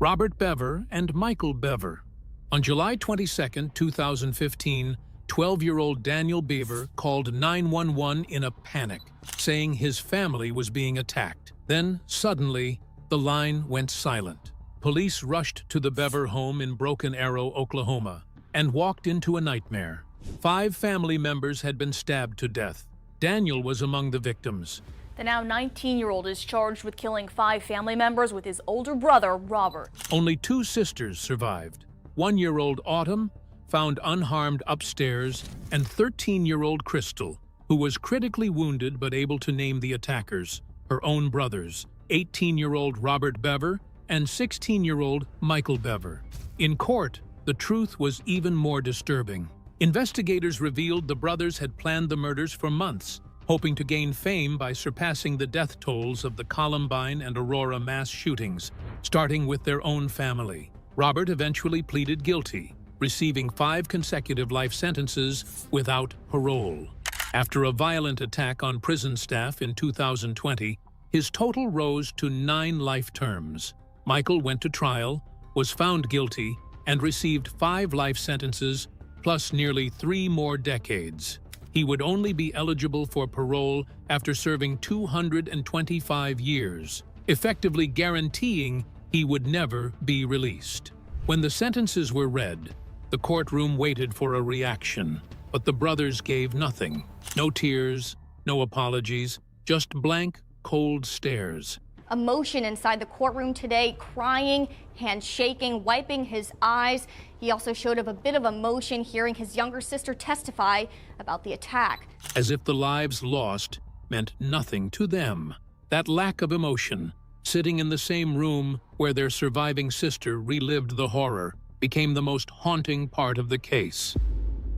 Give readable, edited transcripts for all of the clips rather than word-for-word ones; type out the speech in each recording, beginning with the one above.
Robert Bever and Michael Bever. On July 22, 2015, 12-year-old Daniel Bever called 911 in a panic, saying his family was being attacked. Then, suddenly, the line went silent. Police rushed to the Bever home in Broken Arrow, Oklahoma, and walked into a nightmare. 5 family members had been stabbed to death. Daniel was among the victims. The now 19-year-old is charged with killing 5 family members with his older brother, Robert. Only 2 sisters survived. 1-year-old Autumn, found unharmed upstairs, and 13-year-old Crystal, who was critically wounded but able to name the attackers, her own brothers, 18-year-old Robert Bever and 16-year-old Michael Bever. In court, the truth was even more disturbing. Investigators revealed the brothers had planned the murders for months, hoping to gain fame by surpassing the death tolls of the Columbine and Aurora mass shootings, starting with their own family. Robert eventually pleaded guilty, receiving 5 consecutive life sentences without parole. After a violent attack on prison staff in 2020, his total rose to 9 life terms. Michael went to trial, was found guilty, and received 5 life sentences, plus nearly 3 more decades. He would only be eligible for parole after serving 225 years, effectively guaranteeing he would never be released. When the sentences were read, the courtroom waited for a reaction, but the brothers gave nothing. No tears, no apologies, just blank, cold stares. Emotion inside the courtroom today, crying, hands shaking, wiping his eyes. He also showed a bit of emotion hearing his younger sister testify about the attack. As if the lives lost meant nothing to them. That lack of emotion, sitting in the same room where their surviving sister relived the horror, became the most haunting part of the case.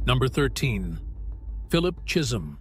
Number 13. Philip Chisholm.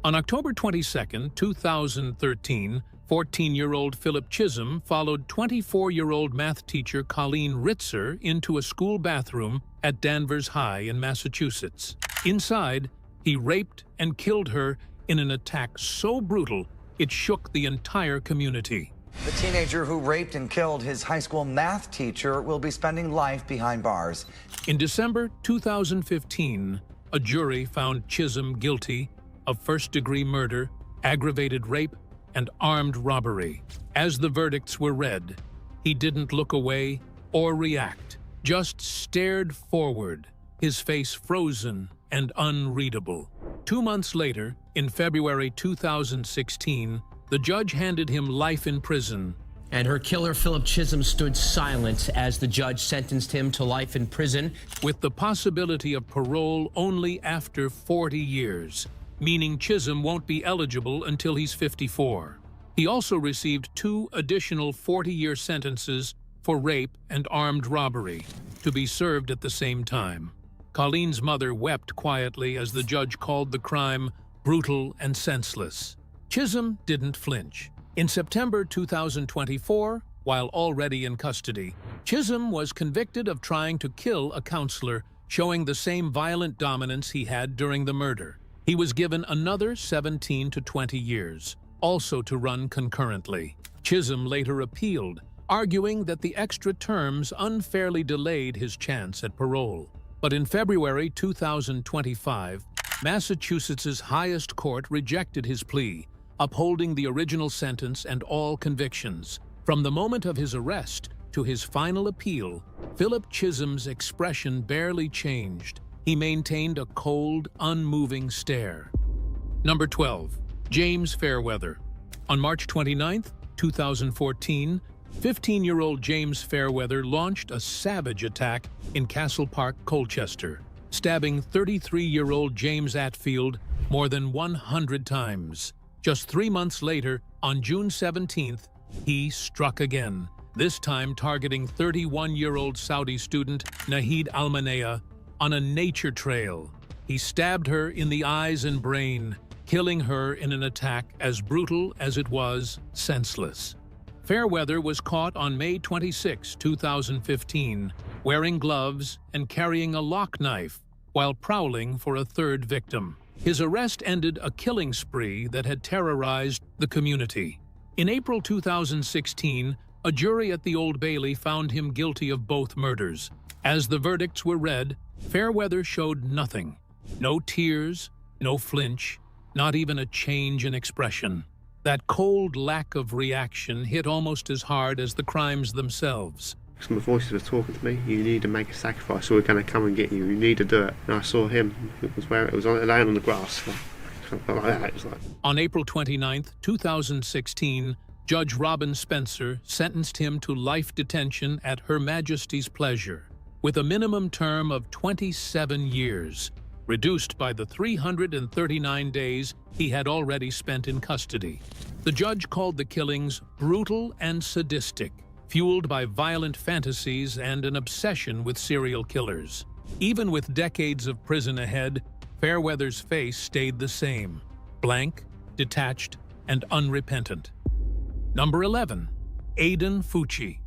On October 22, 2013, 14-year-old Philip Chisholm followed 24-year-old math teacher Colleen Ritzer into a school bathroom at Danvers High in Massachusetts. Inside, he raped and killed her in an attack so brutal it shook the entire community. The teenager who raped and killed his high school math teacher will be spending life behind bars. In December 2015, a jury found Chisholm guilty of first-degree murder, aggravated rape, and armed robbery. As the verdicts were read, he didn't look away or react, just stared forward, his face frozen and unreadable. 2 months later, in February 2016, the judge handed him life in prison. And her killer, Philip Chisholm, stood silent as the judge sentenced him to life in prison, with the possibility of parole only after 40 years, meaning Chisholm won't be eligible until he's 54. He also received 2 additional 40-year sentences for rape and armed robbery, to be served at the same time. Colleen's mother wept quietly as the judge called the crime brutal and senseless. Chisholm didn't flinch. In September 2024, while already in custody, Chisholm was convicted of trying to kill a counselor, showing the same violent dominance he had during the murder. He was given another 17 to 20 years, also to run concurrently. Chisholm later appealed, arguing that the extra terms unfairly delayed his chance at parole. But in February 2025, Massachusetts's highest court rejected his plea, upholding the original sentence and all convictions. From the moment of his arrest to his final appeal, Philip Chisholm's expression barely changed. He maintained a cold, unmoving stare. Number 12. James Fairweather. On March 29, 2014, 15-year-old James Fairweather launched a savage attack in Castle Park, Colchester, stabbing 33-year-old James Atfield more than 100 times. Just 3 months later, on June 17th, he struck again, this time targeting 31-year-old Saudi student Nahid Almanea on a nature trail. He stabbed her in the eyes and brain, killing her in an attack as brutal as it was senseless. Fairweather was caught on May 26, 2015, wearing gloves and carrying a lock knife while prowling for a third victim. His arrest ended a killing spree that had terrorized the community. In April 2016, A jury at the Old Bailey found him guilty of both murders. As the verdicts were read, Fairweather showed nothing. No tears, no flinch, not even a change in expression. That cold lack of reaction hit almost as hard as the crimes themselves. Some of the voices were talking to me. You need to make a sacrifice, or we're going to come and get you. You need to do it. And I saw him. It was laying on the grass. Like that. It was like. On April 29, 2016, Judge Robin Spencer sentenced him to life detention at Her Majesty's pleasure, with a minimum term of 27 years, reduced by the 339 days he had already spent in custody. The judge called the killings brutal and sadistic, fueled by violent fantasies and an obsession with serial killers. Even with decades of prison ahead, Fairweather's face stayed the same, blank, detached, and unrepentant. Number 11. Aidan Fucci.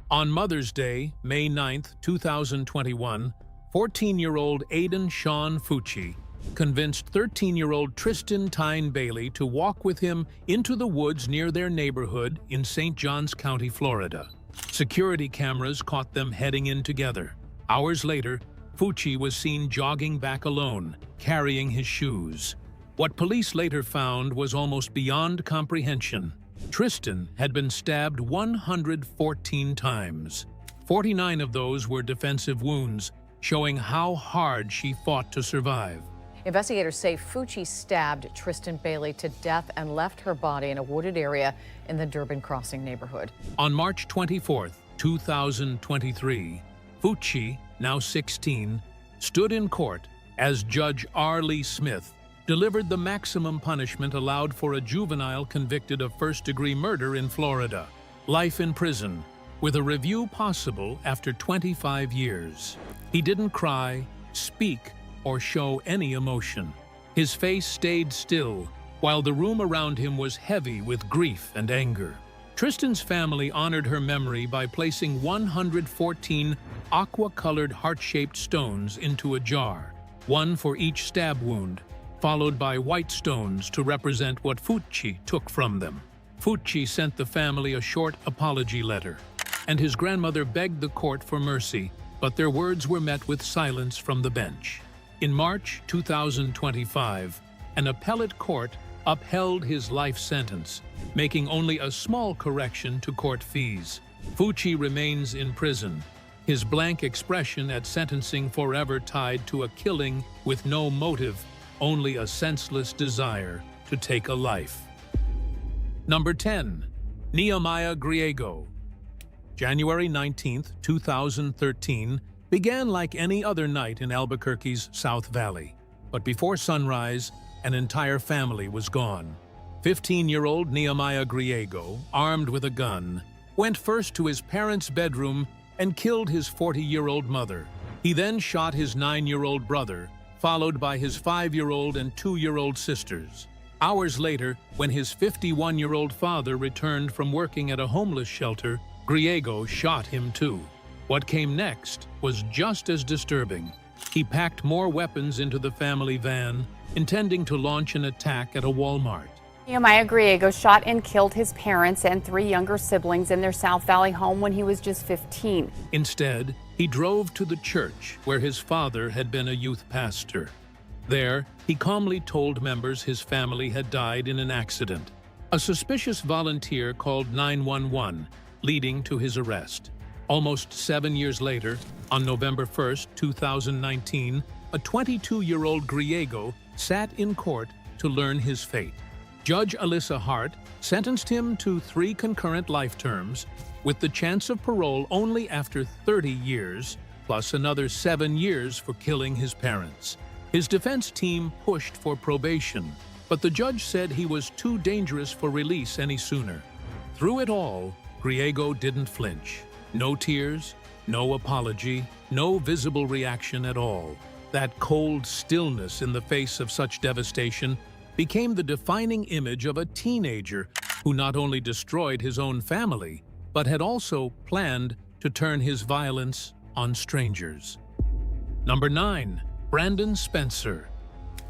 On Mother's Day, May 9, 2021, 14-year-old Aidan Sean Fucci convinced 13-year-old Tristan Tyne Bailey to walk with him into the woods near their neighborhood in St. Johns County, Florida. Security cameras caught them heading in together. Hours later, Fucci was seen jogging back alone, carrying his shoes. What police later found was almost beyond comprehension. Tristan had been stabbed 114 times. 49 of those were defensive wounds, showing how hard she fought to survive. Investigators say Fucci stabbed Tristan Bailey to death and left her body in a wooded area in the Durbin Crossing neighborhood. On March 24, 2023, Fucci, now 16, stood in court as Judge R. Lee Smith delivered the maximum punishment allowed for a juvenile convicted of first-degree murder in Florida: life in prison, with a review possible after 25 years. He didn't cry, speak, or show any emotion. His face stayed still, while the room around him was heavy with grief and anger. Tristan's family honored her memory by placing 114 aqua-colored heart-shaped stones into a jar, one for each stab wound, followed by white stones to represent what Fucci took from them. Fucci sent the family a short apology letter, and his grandmother begged the court for mercy, but their words were met with silence from the bench. In March 2025, an appellate court upheld his life sentence, making only a small correction to court fees. Fucci remains in prison, his blank expression at sentencing forever tied to a killing with no motive, only a senseless desire to take a life. Number 10. Nehemiah Griego. January 19, 2013, began like any other night in Albuquerque's South Valley. But before sunrise, an entire family was gone. 15-year-old Nehemiah Griego, armed with a gun, went first to his parents' bedroom and killed his 40-year-old mother. He then shot his 9-year-old brother, followed by his 5-year-old and 2-year-old sisters. Hours later, when his 51-year-old father returned from working at a homeless shelter, Griego shot him too. What came next was just as disturbing. He packed more weapons into the family van, intending to launch an attack at a Walmart. Nehemiah Griego shot and killed his parents and 3 younger siblings in their South Valley home when he was just 15. Instead, he drove to the church where his father had been a youth pastor. There, he calmly told members his family had died in an accident. A suspicious volunteer called 911, leading to his arrest. Almost 7 years later, on November 1, 2019, a 22-year-old Griego sat in court to learn his fate. Judge Alyssa Hart sentenced him to 3 concurrent life terms, with the chance of parole only after 30 years, plus another 7 years for killing his parents. His defense team pushed for probation, but the judge said he was too dangerous for release any sooner. Through it all, Griego didn't flinch. No tears, no apology, no visible reaction at all. That cold stillness in the face of such devastation became the defining image of a teenager who not only destroyed his own family, but had also planned to turn his violence on strangers. Number 9. Brandon Spencer.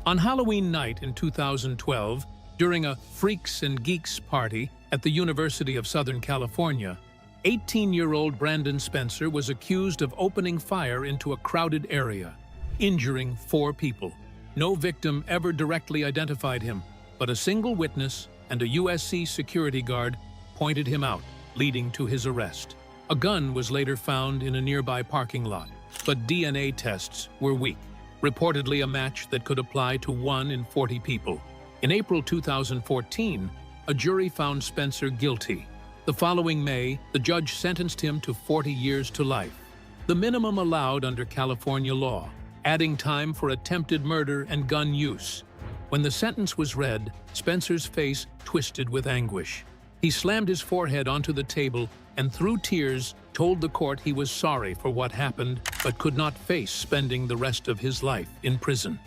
On Halloween night in 2012, during a Freaks and Geeks party at the University of Southern California, 18-year-old Brandon Spencer was accused of opening fire into a crowded area, injuring 4 people. No victim ever directly identified him, but a single witness and a USC security guard pointed him out, leading to his arrest. A gun was later found in a nearby parking lot, but DNA tests were weak, reportedly a match that could apply to 1 in 40 people. In April 2014, a jury found Spencer guilty. The following May, the judge sentenced him to 40 years to life, the minimum allowed under California law, adding time for attempted murder and gun use. When the sentence was read, Spencer's face twisted with anguish. He slammed his forehead onto the table and through tears told the court he was sorry for what happened but could not face spending the rest of his life in prison.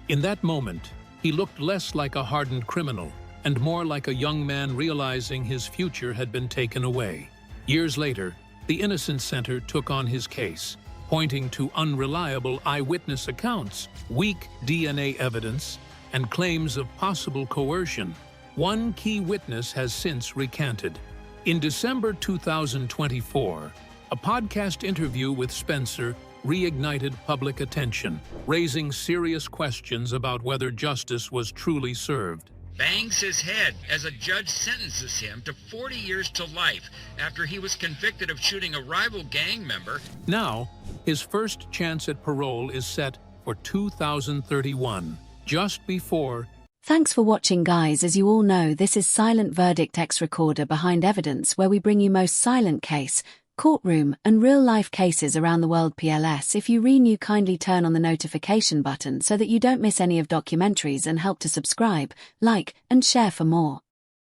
In that moment, he looked less like a hardened criminal and more like a young man realizing his future had been taken away. Years later, the Innocence Center took on his case, pointing to unreliable eyewitness accounts, weak DNA evidence, and claims of possible coercion. One key witness has since recanted. In December 2024, a podcast interview with Spencer reignited public attention, raising serious questions about whether justice was truly served. Bangs his head as a judge sentences him to 40 years to life after he was convicted of shooting a rival gang member. Now, his first chance at parole is set for 2031, just before. Thanks for watching, guys. As you all know, this is Silent Verdict X Recorder Behind Evidence, where we bring you most silent case, courtroom, and real-life cases around the world. PLS. If you renew, kindly turn on the notification button so that you don't miss any of documentaries, and help to subscribe, like, and share for more.